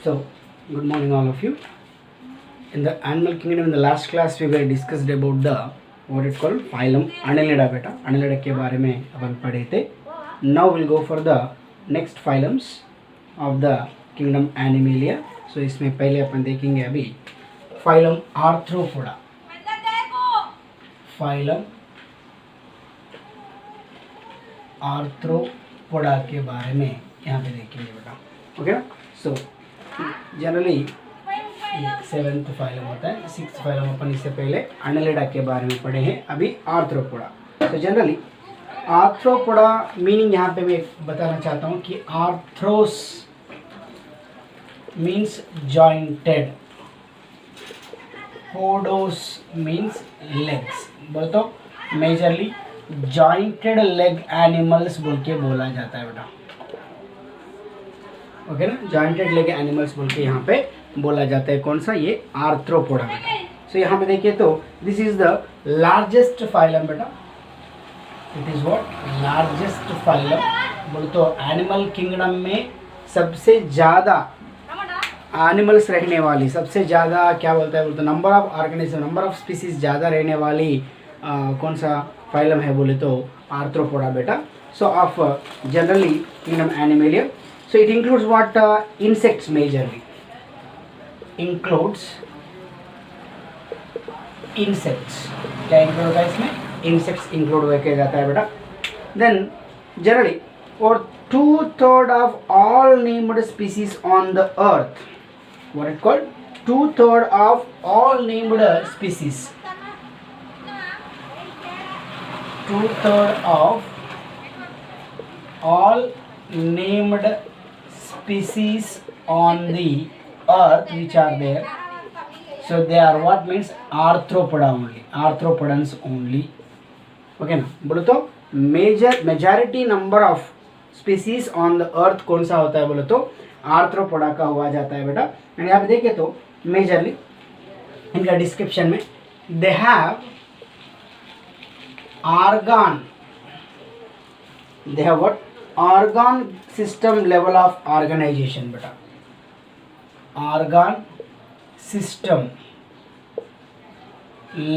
So, good morning all of you. In the animal kingdom, in the last class we were discussed about the what it called phylum Annelida beta. Annelida के बारे में अपन पढ़े थे. Now we'll go for the next phylums of the kingdom Animalia. So इसमें पहले अपन देखेंगे अभी phylum Arthropoda. Phylum Arthropoda के बारे में यहाँ पे देखेंगे बेटा. Okay so generally 7th phylum होता है, 6th फाइलम अपन इससे पहले Annelida के बारे में पढ़े हैं. अभी आर्थ्रोपोडा. तो जनरली आर्थ्रोपोडा मीनिंग यहाँ पे मैं बताना चाहता हूँ कि arthros means jointed, podos means legs. बोल तो मेजरली जॉइंटेड लेग एनिमल्स बोल के बोला जाता है बेटा. ओके ना, जॉइंटेड लेग एनिमल्स बोल के यहाँ पे बोला जाता है. कौन सा? ये आर्थ्रोपोडा बेटा. सो यहाँ पे देखिए तो this is the largest phylum बेटा. It is what? Largest phylum. बोल तो एनिमल किंगडम में सबसे ज़्यादा एनिमल्स रहने वाली, सबसे ज़्यादा क्या बोलता है बोलते number of organism, number of species ज़्यादा रहने वाली कौन सा फाइलम है बोले तो आर्थ्रोपोडा बेटा. सो of generally kingdom animalia. So it includes what? Insects majorly. Includes insects. क्या include होता है इसमें? Insects include हुआ किया जाता है बेटा. Then generally or 2/3 of all named species on the earth. What it called? 2/3 of all named species. 2/3 of all named species on the earth which are there, so they are what means arthropoda only, arthropodans only. Okay ना, बोलो तो majority number of species on the earth कौन सा होता है बोलो तो arthropoda का हुआ जाता है बेटा. एंड यहाँ पे देखे तो मेजरली इनका डिस्क्रिप्शन में they have organ, they have what? organ system level of organization बेटा. organ system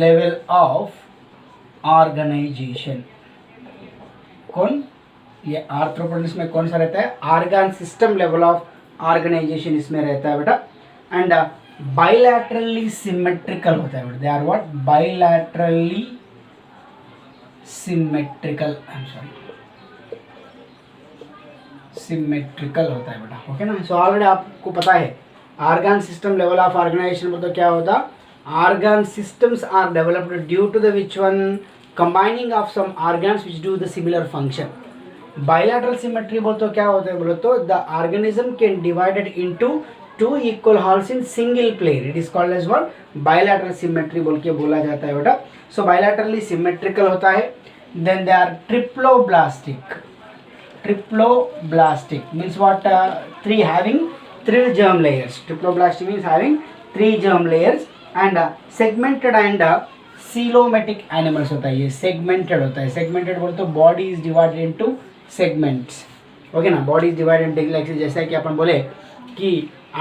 level of organization. कौन? ये आर्थ्रोपोडस में कौन सा रहता है? organ system level of organization इसमें रहता है बेटा. एंड bilaterally symmetrical होता है बेटा. they are what? bilaterally symmetrical. I'm sorry, symmetrical होता है बेटा. ओके ना. सो ऑलरेडी आपको पता है organ system level of organization मतलब क्या होता? Organ systems are developed due to the which one combining of some organs which do the similar function. Bilateral symmetry बोल तो क्या होता है बोलो तो the organism can divided into 2 equal halves in single plane. It is called as what? Bilateral symmetry बोल के बोला जाता है बेटा. सो बायलैटरली सिमेट्रिकल होता है. Then they are triploblastic. Triploblastic means what? 3 having 3 germ layers. Triploblastic means having 3 germ layers and segmented and coelomatic animals होता है. ये segmented होता है. segmented बोलते तो body is divided into segments. Okay ना, body is divided into like जैसा कि अपन बोले कि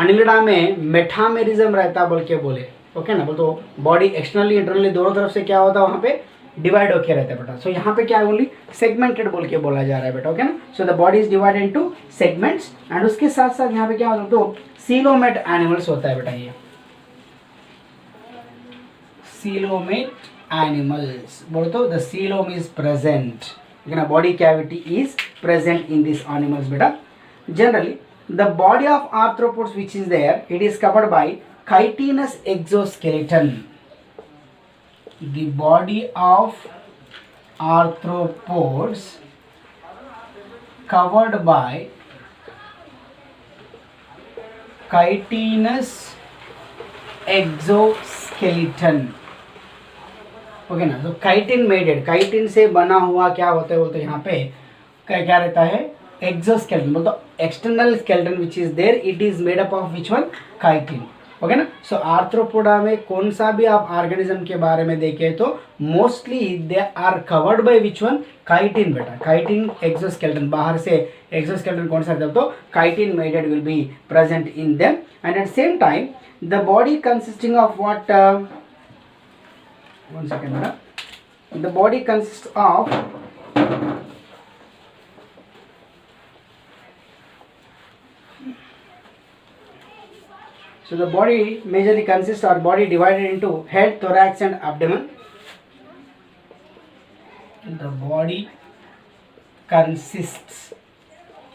Annelida में मेटामेरिज्म रहता बोल के बोले. ओके ना, बोल तो बॉडी एक्सटर्नली इंटरनली दोनों तरफ से क्या होता है वहाँ पे डिवाइड होके रहता है बेटा. सो यहाँ पे क्या ओनली सेगमेंटेड बोल के बोला जा रहा है बेटा. ओके ना. So the body is divided into segments and उसके साथ साथ यहाँ पे क्या होता है तो सीलोमेट एनिमल्स होता है बेटा. ये सीलोमेट एनिमल्स बोलो तो the coelom is present. Okay ना, body cavity is present in this animals बेटा. Generally the body of arthropods which is there, it is covered by chitinous exoskeleton. The body of arthropods covered by chitinous exoskeleton. Okay ना. तो chitin मेडेड, chitin से बना हुआ क्या होता है बोलते यहाँ पे क्या रहता है? एक्सोस्केलेटन. बोलते external skeleton which is there, it is made up of which one? Chitin. Okay ना। सो आर्थ्रोपोडा में कौन सा भी आप ऑर्गेनिज्म के बारे में देखें तो mostly they are covered by which one, chitin बेटा, काइटिन एक्सोस्केलेटन, बाहर से एक्सोस्केलेटन कौन सा है तो chitin maded will be present in them and at same time the body consisting of what, one second बेटा, the body consist of so the body majorly consists or body divided into head, thorax and abdomen. The body consists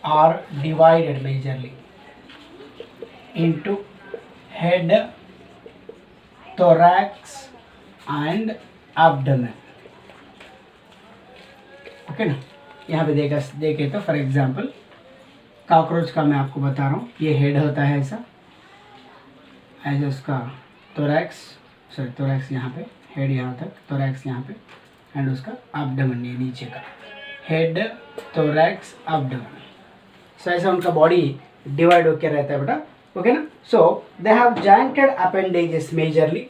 or divided majorly into head, thorax and abdomen. Okay ना। यहाँ पे देखे तो for example cockroach का मैं आपको बता रहा हूँ, ये हेड होता है ऐसा, ऐसे उसका थोरैक्स, सॉरी थोरैक्स यहाँ पे, हेड यहाँ तक, थोरैक्स यहाँ पे एंड उसका एब्डोमेन ये नीचे का, हेड थोरैक्स एब्डोमेन। सो ऐसा उनका बॉडी डिवाइड होकर रहता है बेटा, ओके ना। So they have jointed appendages majorly,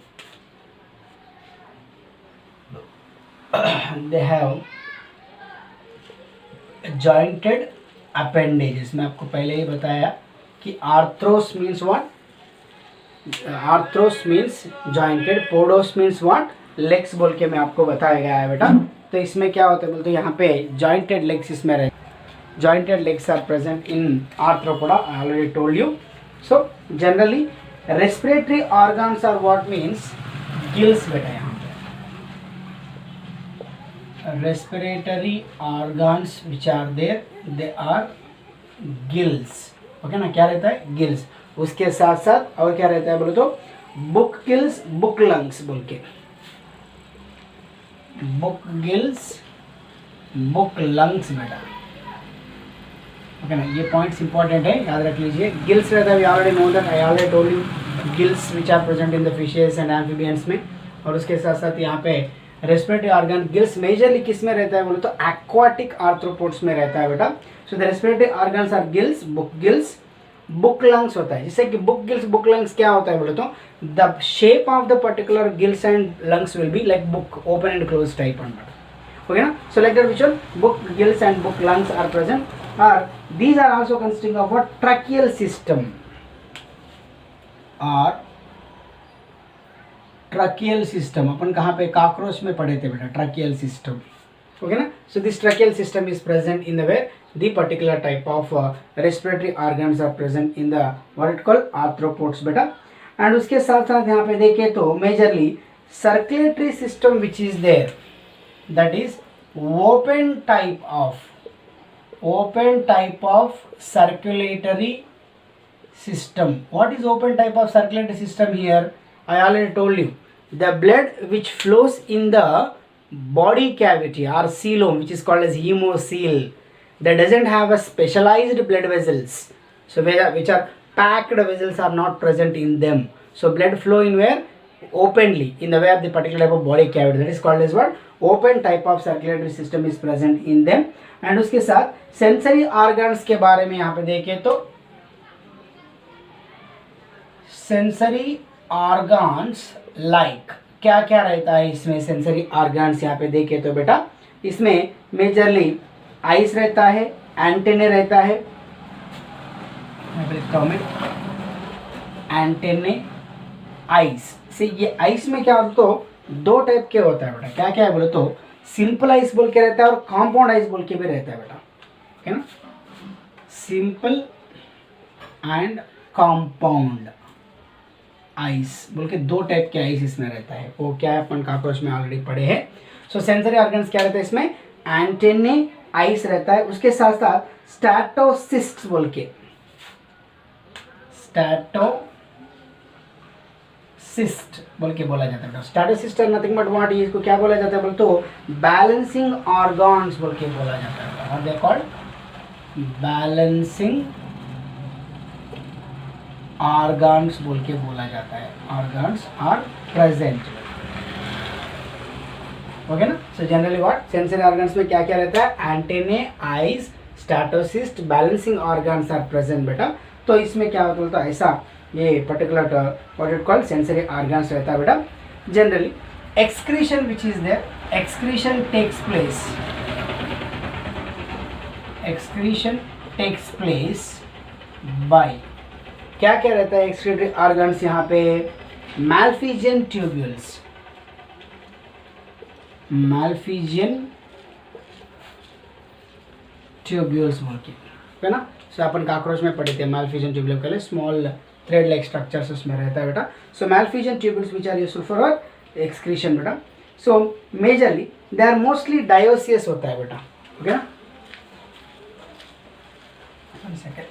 they have jointed appendages. मैं आपको पहले ही बताया कि arthros means what, arthros means jointed, podos means what, legs बोल के मैं आपको बताया गया है बेटा। तो इसमें क्या होता है बोलते, यहाँ पे जॉइंटेड लेग्स इसमें रहे, jointed legs are present in Arthropoda, I already told you. So generally respiratory organs are what means gills बेटा, यहाँ पे respiratory organs which are there they are gills, okay ना। क्या रहता है, गिल्स। उसके साथ साथ और क्या रहता है बोले तो बुक गिल्स, बुक लंग्स बोल के, बुक गिल्स, बुक लंग्स बेटा, ओके ना। ये पॉइंट्स इंपॉर्टेंट है, याद रख लीजिए। गिल्स रहता है, we already know that, I already told you, gills which are present in the fishes and amphibians में। और उसके साथ साथ यहाँ पे रेस्पिरेटरी ऑर्गन गिल्स मेजरली किस में रहता है बोले तो एक्वाटिक आर्थ्रोपोड्स में रहता है बेटा। So the respiratory organs are gills, book gills, book lungs होता है। जैसे कि बुक गिल्स, बुक लंग्स क्या होता है बोले तो the shape of the particular gills and lungs will be like book, open and close type on, okay ना। So like that which one, book gills and book lungs are present, or these are also consisting of what, tracheal system or tracheal system. अपन कहाँ पे, cockroach में पढ़े थे बेटा, tracheal system, okay ना। So this tracheal system is present in the where the particular type of respiratory organs are present in the what it called arthropods बेटा। And उसके साथ साथ यहाँ पे देखें तो majorly circulatory system which is there, that is open type of circulatory system. What is open type of circulatory system here? I already told you, the blood which flows in the body cavity or coelom, which is called as hemocoel, that doesn't have a specialized blood vessels, so which are packed vessels are not present in them. So blood flow in where? Openly in the way of the particular type of body cavity, that is called as what? Open type of circulatory system is present in them. And उसके साथ sensory organs के बारे में यहाँ पे देखें तो sensory organs like क्या क्या रहता है इसमें, सेंसरी ऑर्गन्स यहाँ पे देखे तो बेटा इसमें मेजरली आइस रहता है, एंटेने रहता है, मैं लिखता हूँ मैं, एंटेने, आइस से। ये आइस में क्या होता तो दो टाइप के होता है बेटा, क्या क्या है बोले तो सिंपल आइस बोल के रहता है और कॉम्पाउंड आइस बोल के भी रहता है बेटा, है ना। सिंपल एंड कॉम्पाउंड आइस बोल के दो टाइप के आइस इसमें रहता है। वो क्या है अपन कॉकरोच में ऑलरेडी पढ़े हैं। सो सेंसरी ऑर्गन्स क्या रहता है इसमें, एंटेने, आइस रहता है। उसके साथ साथ स्टैटोसिस्ट बोल के, स्टैटोसिस्ट बोल के बोला जाता है। स्टैटोसिस्ट नथिंग बट व्हाट, इसको क्या बोला जाता है बोल तो बैलेंसिंग ऑर्गन्स बोल के बोला जाता है। What they called, balancing organs बोल के बोला जाता है। ऑर्गन्स आर प्रेजेंट, ओके ना। So generally what, sensory organs में क्या क्या रहता है, antennae, eyes, statocyst, balancing organs are present बेटा। तो इसमें क्या होता है ऐसा ये particular what it called sensory organs रहता है बेटा. Generally excretion which is there, excretion takes place, excretion takes place by क्या क्या रहता है एक्सक्रीटरी ऑर्गन्स यहाँ पे, मैल्फिजियन ट्यूब्यूल्स, मैल्फिजियन ट्यूब्यूल्स बोल के है ना. सो अपन कॉकरोच में पढ़े थे मैल्फिजियन ट्यूब्यूल के लिए स्मॉल थ्रेड लाइक स्ट्रक्चर्स उसमें रहता है बेटा. So Malpighian tubules which are useful for excretion बेटा. So majorly they are mostly dioecious होता है बेटा. ओके ना. One second.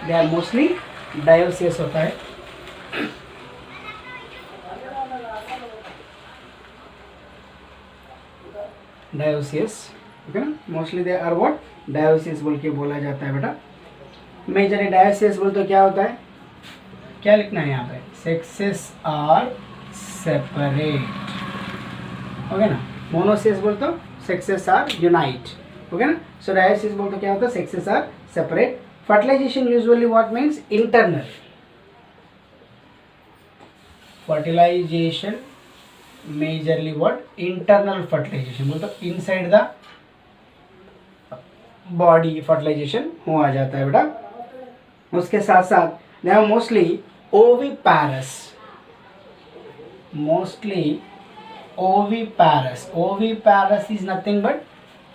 They are mostly dioecious होता है. डायोसियस ओके ना. Mostly they are what, dioecious बोल के बोला जाता है बेटा. मेजरली डायोसियस बोल तो क्या होता है, क्या लिखना है यहाँ पे, सेक्सेस आर सेपरेट. ओके ना. मोनोसियस बोल तो सेक्सेस आर यूनाइट. ओके ना. सो डायोसियस बोल तो क्या होता है, sexes are separate. Fertilization usually what means internal. Fertilization majorly what, internal fertilization बोल तो इनसाइड द बॉडी फर्टिलाइजेशन हुआ जाता है बेटा. उसके साथ साथ they are mostly oviparous, mostly oviparous. Oviparous is nothing but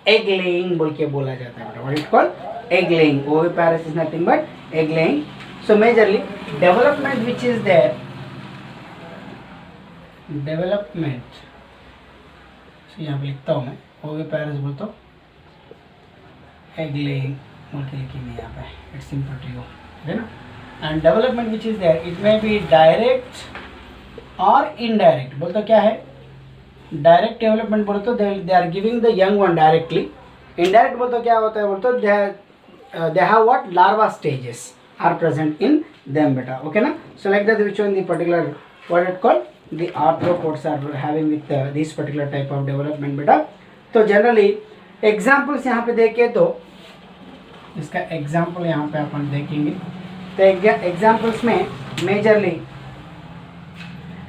egg laying बोल के बोला जाता है बेटा. What it called, egg laying. Oviparous is nothing but egg laying. So majorly development which is there, development. यहाँ पे लिखता हूँ मैं ओविपैरस बोल तो एग लेइंग बोल के लिखेंगे यहाँ पे. इट्स सिंपल टू यू है ना. And development which is there, it may be direct और इनडायरेक्ट. बोल तो क्या है, डायरेक्ट डेवलपमेंट बोल तो they are giving the young one directly. Indirect बोल तो क्या होता है, बोल तो they have what, larva stages are present in them बेटा. ओके ना. So like that which one the particular what it called, the arthropods are having with this particular type of development बेटा. तो जनरली एग्जाम्पल्स यहाँ पे देखें तो इसका example यहाँ पे अपन देखेंगे. तो एग्जाम्पल्स में मेजरली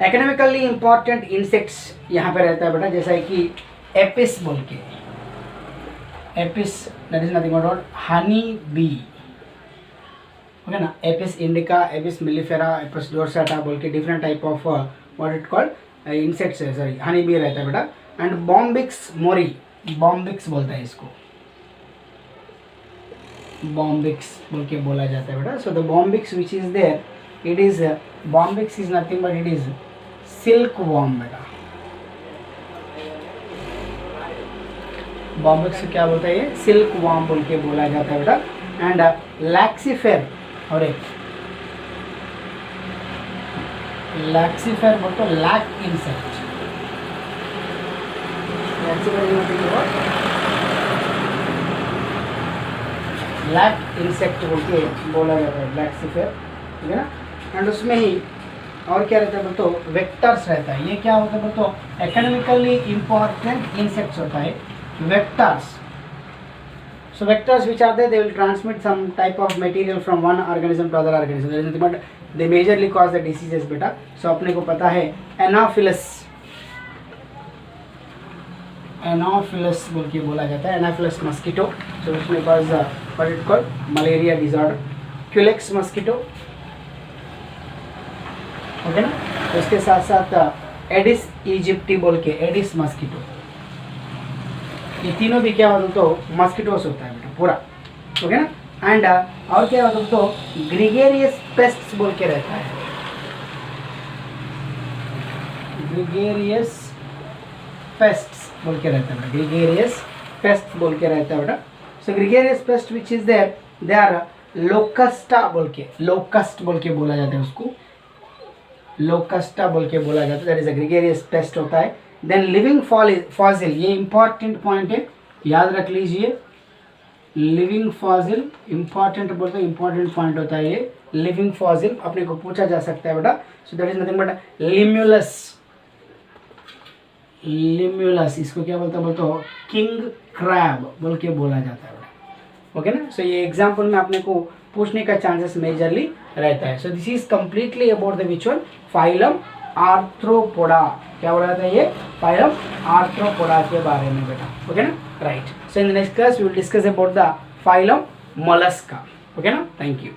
एकेडमिकली इंपॉर्टेंट इंसेक्ट्स यहाँ पे रहता है बेटा. जैसा कि एपिस बोल के, Apis that is nothing but honey bee. Okay ना. Apis indica, Apis mellifera, Apis dorsata बोल के different type of what it called insects है, सॉरी हनी बी रहता है बेटा. एंड बॉम्बिक्स मोरी, बॉम्बिक्स बोलता है इसको, बॉम्बिक्स बोल के बोला जाता है बेटा. So the Bombyx which is there, it is Bombyx is nothing but it is silk worm बेटा. बॉम्बिक्स को क्या बोलता है, ये सिल्क वॉर्म बोल के बोला जाता है बेटा. एंड लैक्सीफेर और एक लैक्सीफेर बोल तो लैक इंसेक्ट. लैक इंसेक्ट बोल के बोला जाता है लैक्सीफेर. ठीक है ना. एंड उसमें ही और क्या रहता है बोल तो वेक्टर्स रहता है. ये क्या होता है बोल तो एकेडमिकली इंपॉर्टेंट इंसेक्ट्स होता है vectors. So vectors which are there, they will transmit some type of material from one organism to other organism. There is nothing but they majorly cause the diseases बेटा. So अपने को पता है Anopheles, Anopheles बोल के बोला जाता है. Anopheles mosquito. So उसमें cause what it called malaria disorder. Culex mosquito. Okay ना. तो उसके साथ साथ एडिस इजिप्टी बोल के, एडिस मस्कीटो. ये तीनों भी क्या होता तो मस्कीटोस होता है बेटा पूरा. ओके ना. एंड और क्या होता तो ग्रीगेरियस पेस्ट्स बोल के रहता है. ग्रीगेरियस पेस्ट्स बोल के रहता है, ग्रीगेरियस पेस्ट बोल के रहता है बेटा. So gregarious pest which is there, they are locusta बोल के, लोकस्ट बोल के बोला जाता है उसको, लोकस्टा बोल के बोला जाता है. That is a gregarious paste होता है. देन लिविंग फॉसिल, ये इंपॉर्टेंट पॉइंट है, याद रख लीजिए. लिविंग फॉसिल इंपॉर्टेंट बोलते हैं, इंपॉर्टेंट पॉइंट होता है ये लिविंग फॉसिल. अपने को पूछा जा सकता है बेटा. So that is nothing but limulus, limulus, इसको क्या बोलते हो किंग क्रैब बोल के बोला जाता है बेटा, ओके ना। सो ये एग्जाम्पल में अपने को पूछने का चांसेस मेजरली रहता है। So this is completely about the which one, phylum arthropoda, क्या बोला जाता है ये, फाइलम आर्थ्रोपोडा के बारे में बेटा, ओके ना, right. So in the next class we will discuss about the phylum Mollusca, okay ना, थैंक यू।